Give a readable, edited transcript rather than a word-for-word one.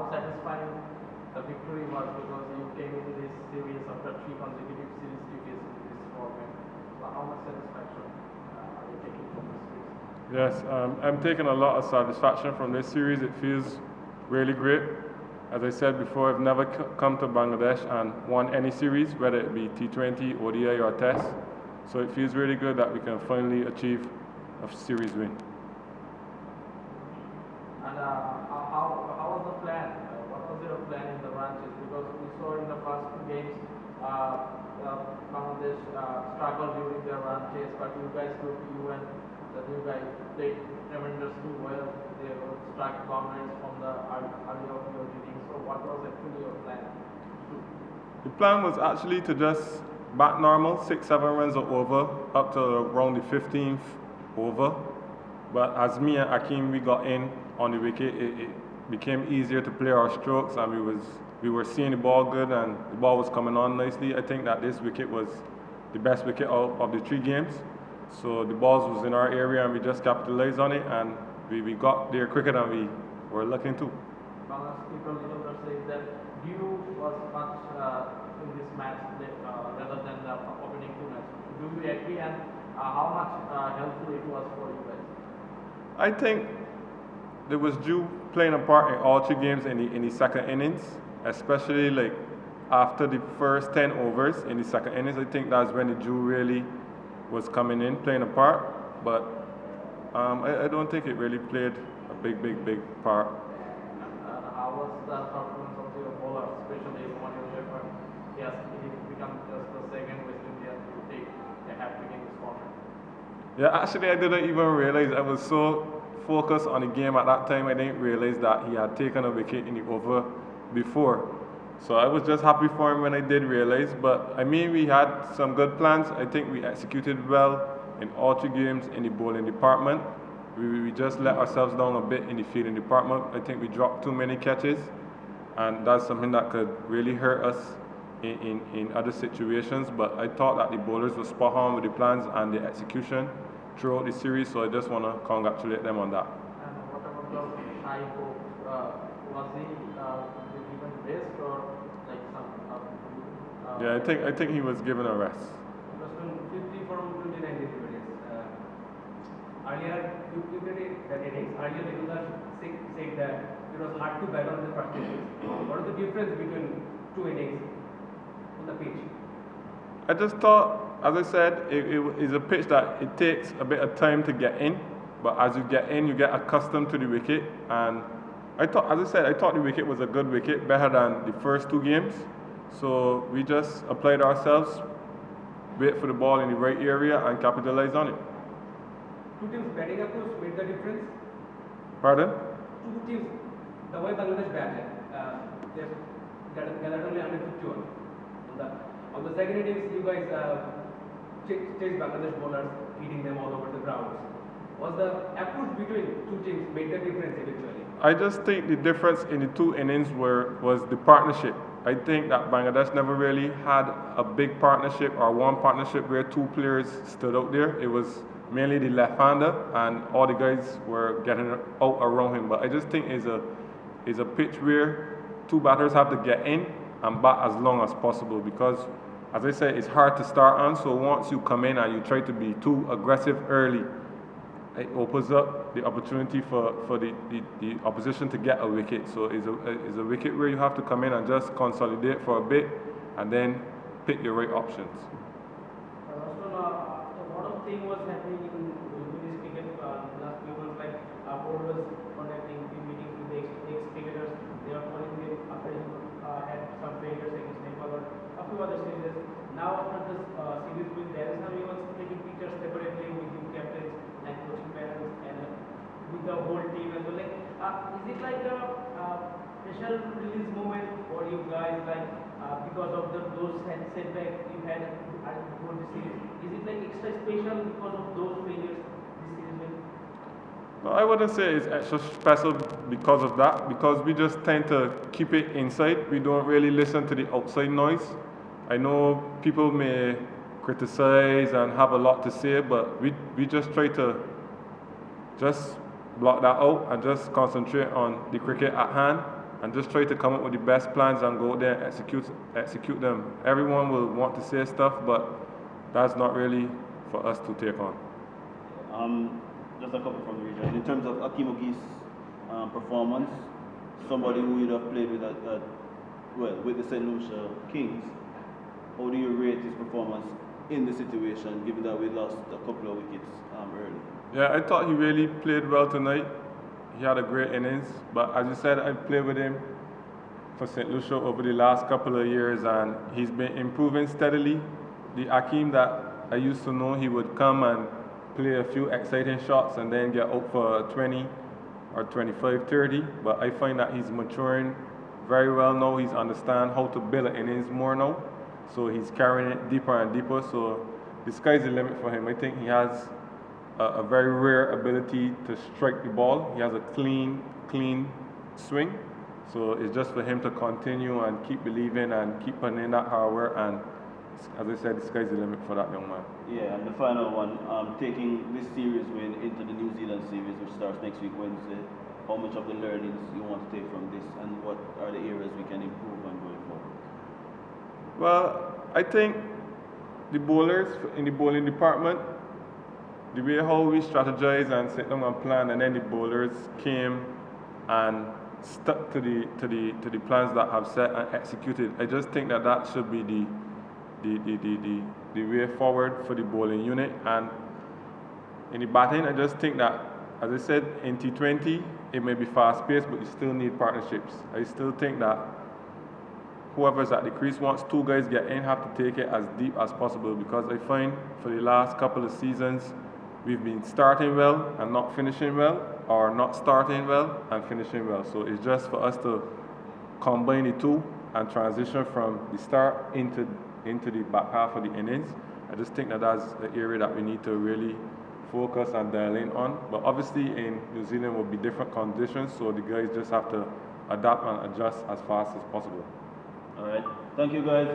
how satisfying the victory was, because you came into this series after 3 consecutive series defeats in this format. So how much satisfaction are you taking from this series? Yes, I'm taking a lot of satisfaction from this series. It feels really great. As I said before, I've never come to Bangladesh and won any series, whether it be T20, ODI or Test. So it feels really good that we can finally achieve a series win. And how was the plan? What was your plan in the ranches? Because we saw in the first two games, Bangladesh struggled during their ranches, but you guys and the new guy played tremendously well. They struck boundaries from the early of your innings. So what was actually your plan? The plan was actually to just bat normal, 6-7 runs or over, up to around the 15th over. But as me and Akeem, we got in on the wicket, it became easier to play our strokes, and we were seeing the ball good, and the ball was coming on nicely. I think that this wicket was the best wicket of the 3 games. So the balls was in our area, and we just capitalized on it, and we got there quicker than we were looking to. Bangladesh people say that Dew was much in this match rather than the opening 2 matches. Do you agree, and how much helpful it was for you guys? I think there was Dew playing a part in all 3 games in the second innings, especially like after the first 10 overs in the second innings. I think that's when the Dew really was coming in, playing a part. But I don't think it really played a big part. How was the performance of your bowler, especially when you Shepherd? Yes, he become just the second West Indian to take a hat-trick in this format. Yeah, actually I didn't even realize. I was so focused on the game at that time, I didn't realize that he had taken a wicket in the over before. So I was just happy for him when I did realize. But I mean, we had some good plans. I think we executed well in all 3 games in the bowling department. We just let ourselves down a bit in the fielding department. I think we dropped too many catches, and that's something that could really hurt us in other situations. But I thought that the bowlers were spot on with the plans and the execution throughout the series, so I just want to congratulate them on that. And what about the Shaibo? Was he given rest or like some? Yeah, I think he was given a rest. Roston 50 from 29 deliveries. Earlier, you did that innings. Earlier, Regular said that it was hard to bat on the first innings. What is the difference between 2 innings on the pitch? I just thought, as I said, it is a pitch that it takes a bit of time to get in, but as you get in, you get accustomed to the wicket. And I thought, as I said, I thought the wicket was a good wicket, better than the first 2 games. So we just applied ourselves, wait for the ball in the right area, and capitalized on it. 2 teams batting approach made the difference. Pardon? 2 teams, the way Bangladesh batted, they gathered only 151. On the second innings, you guys chased Bangladesh bowlers, hitting them all over the ground. Was the approach between 2 teams made the difference eventually? I just think the difference in the 2 innings was the partnership. I think that Bangladesh never really had a big partnership or one partnership where 2 players stood out there. It was mainly the left-hander, and all the guys were getting out around him. But I just think it's a pitch where 2 batters have to get in and bat as long as possible, because, as I said, it's hard to start on. So once you come in and you try to be too aggressive early, it opens up the opportunity for the opposition to get a wicket. So it's a wicket where you have to come in and just consolidate for a bit and then pick your right options. Roston, a lot of things was happening in this cricket last few months, like bowlers contacting, meeting with the ex-cricketers. They are calling them after he had some failures against Nepal or a few other series. Now after this series with Darrison, he was taking pictures separately with the captains and coaching parents and with the whole team as well. Like, is it like a special release moment for you guys, like because of those setbacks you had before the series? Is it like extra special because of those failures this season? No, I wouldn't say it's extra special because of that, because we just tend to keep it inside. We don't really listen to the outside noise. I know people may criticize and have a lot to say, but we just try to just block that out and just concentrate on the cricket at hand. and just try to come up with the best plans and go out there and execute them. Everyone will want to say stuff, but that's not really for us to take on. Just a couple from the region. In terms of Akeem Ogi's performance, somebody who you'd have played with with the St. Lucia Kings, how do you rate his performance in the situation, given that we lost a couple of wickets early? Yeah, I thought he really played well tonight. He had a great innings, but as you said, I played with him for St. Lucia over the last couple of years, and he's been improving steadily. The Akeem that I used to know, he would come and play a few exciting shots and then get out for 20 or 25, 30, but I find that he's maturing very well now. He's understand how to build an innings more now, so he's carrying it deeper and deeper, so the sky's the limit for him. I think he has a very rare ability to strike the ball. He has a clean swing, so it's just for him to continue and keep believing and keep putting in that hard work, and as I said, the sky's the limit for that young man. Yeah, and the final one, taking this series win into the New Zealand series, which starts next week Wednesday, how much of the learnings you want to take from this, and what are the areas we can improve on going forward? Well, I think the bowlers in the bowling department, the way how we strategize and sit down and plan, and then the bowlers came and stuck to the plans that have set and executed. I just think that should be the way forward for the bowling unit. And in the batting, I just think that, as I said, in T20 it may be fast paced, but you still need partnerships. I still think that whoever's at the crease, once two guys get in, have to take it as deep as possible, because I find for the last couple of seasons we've been starting well and not finishing well, or not starting well and finishing well. So it's just for us to combine the two and transition from the start into the back half of the innings. I just think that that's the area that we need to really focus and dial in on. But obviously in New Zealand will be different conditions, so the guys just have to adapt and adjust as fast as possible. All right. Thank you, guys.